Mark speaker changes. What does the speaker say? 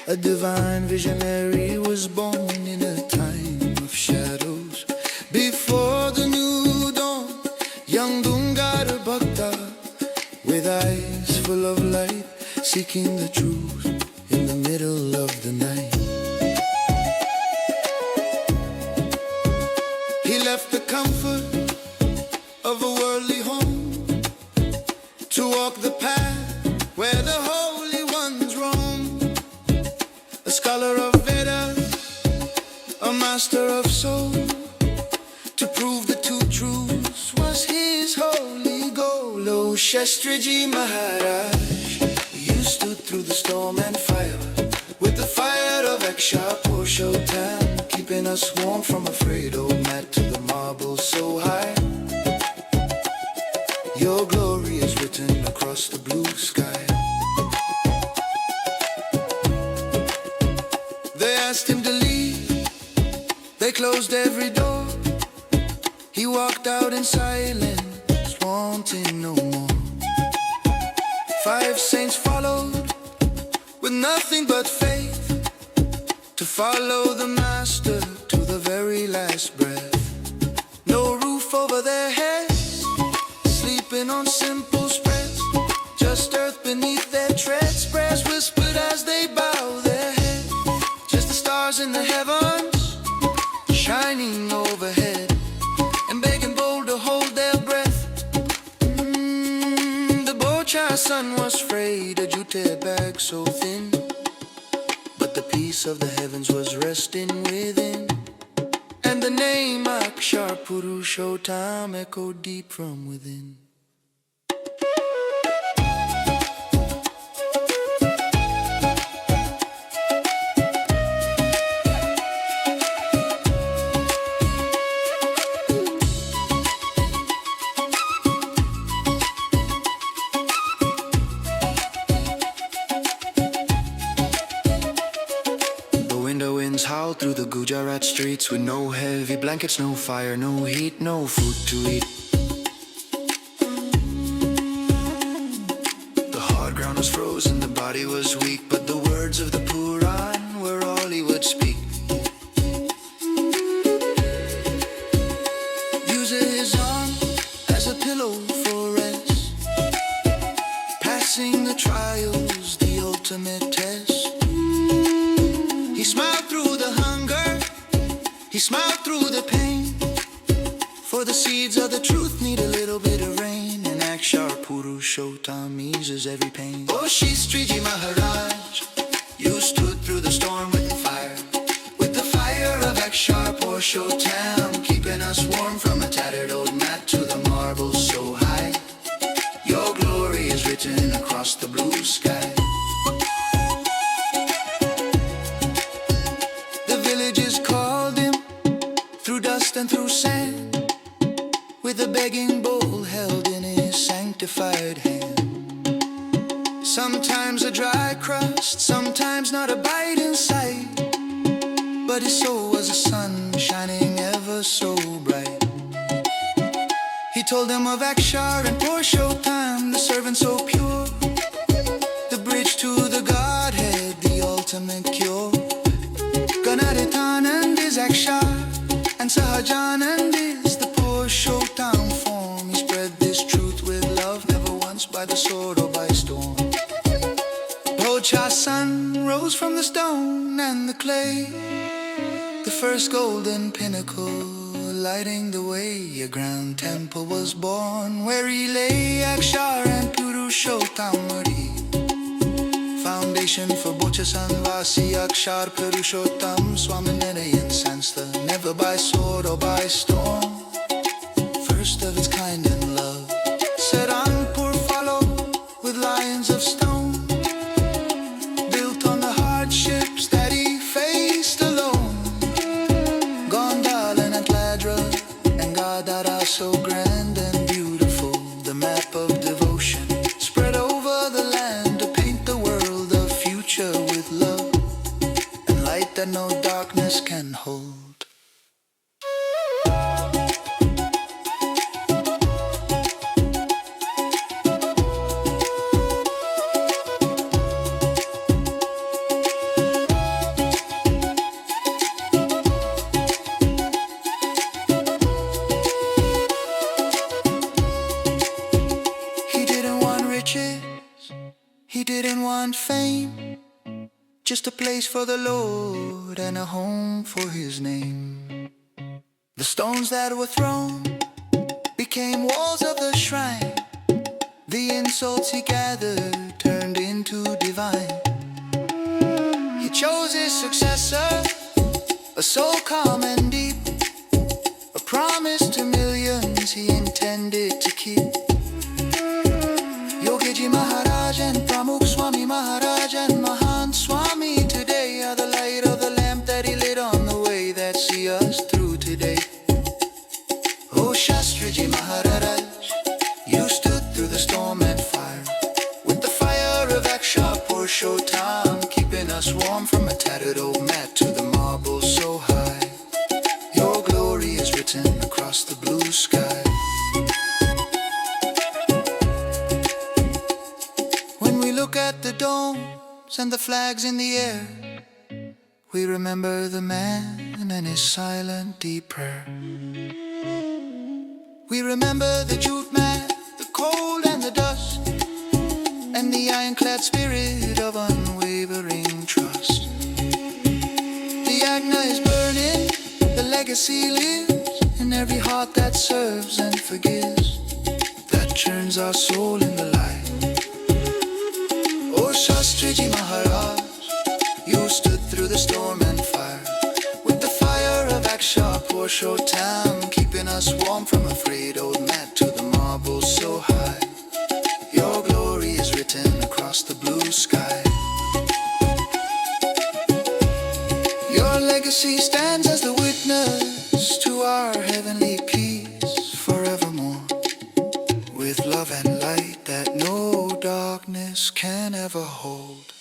Speaker 1: A divine visionary was born in a time of shadows. Before the new dawn, young Dungara Bhakta, with eyes full of light, seeking the truth in the middle of the night. He left the comfort of a worldly home to walk the path where the holy ones roam. A scholar of Vedas, a master of soul, to prove the two truths was his holy goal. Oh, Shastriji Maharaj, you stood through the storm and fire with the fire of Akshar Purushottam, keeping us warm from a frayed old mat to the marble so high. Your glory is written across the blue sky. They asked him to leave, they closed every door. He walked out in silence, wanting no more. 5 saints followed with nothing but faith, to follow the master to the very last breath. No roof over their heads, sleeping on simple spreads, just earth beneath their treads. Prayers whispered as they bow their head, just the stars in the heavens shining overhead, and begging bold to hold their breath. The Bocha sun was frayed, a jute bag so thin, but the peace of the heavens was resting within, and the name Akshar Purushottam echoed deep from within. Howl through the Gujarat streets with no heavy blankets, no fire, no heat, no food to eat. The hard ground was frozen, the body was weak, but the words of the Puran were all he would speak. Using his arm as a pillow for rest, passing the trials, the ultimate test. He smiled through the hunger, he smiled through the pain, for the seeds of the truth need a little bit of rain, and Akshar Purushottam eases every pain. Oh, Shastriji Maharaj, you stood through the storm with the fire of Akshar Purushottam, keeping us warm from a tattered old mat to the marble so high. Your glory is written across the blue sky. And through sand, with a begging bowl held in his sanctified hand. Sometimes a dry crust, sometimes not a bite in sight, but his soul was a sun shining ever so bright. He told them of Akshar and Purushottam, the servant so pure, the bridge to the Godhead, the ultimate cure. Ganaritanand is Akshar, and Sahajanand is the Purushottam form. He spread this truth with love, never once by the sword or by storm. Bocha's sun rose from the stone and the clay, the first golden pinnacle lighting the way. A grand temple was born where he lay, Akshar and Purushottam Mari. Foundation for Bocha Sanvasi, Akshar Purushottam Swaminarayan Sanstha, never by sword or by storm, first of its kind in love. Saranpur followed with lions of stone, built on the hardships that he faced alone. Gondal and Antladra and Gadara, so grand and beautiful, the map of devotion spread over the land to paint the world a future with love and light that no darkness can hold. He didn't want fame, just a place for the Lord and a home for His name. The stones that were thrown became walls of the shrine. The insults he gathered turned into divine. He chose his successor, a soul calm and deep, a promise to millions he intended to keep. Yogiji Maharaj and Pramukh Swami Maharaj and Mahan Swami today are the light of the lamp that he lit on the way that see us through today. Oh Shastriji Maharaj, you stood through the storm and fire with the fire of Akshar Purushottam, keeping us warm from a tattered old mat to the marble so high. Your glory is written across the blue sky. When we look at the domes and the flags in the air, we remember the man and his silent deep prayer. We remember the jute mat, the cold and the dust, and the ironclad spirit of unwavering trust. The Yagna is burning, the legacy lives in every heart that serves and forgives, that churns our soul in the light. Oh Shastriji Maharaj, you stood through the storm and fire with the fire of Akshar Purushottam, keeping us warm from a frayed old mat to the marble so high. Your glory is written across the blue sky. Your legacy stands as the witness to our heavenly peace forevermore, with love and light that no darkness can ever hold.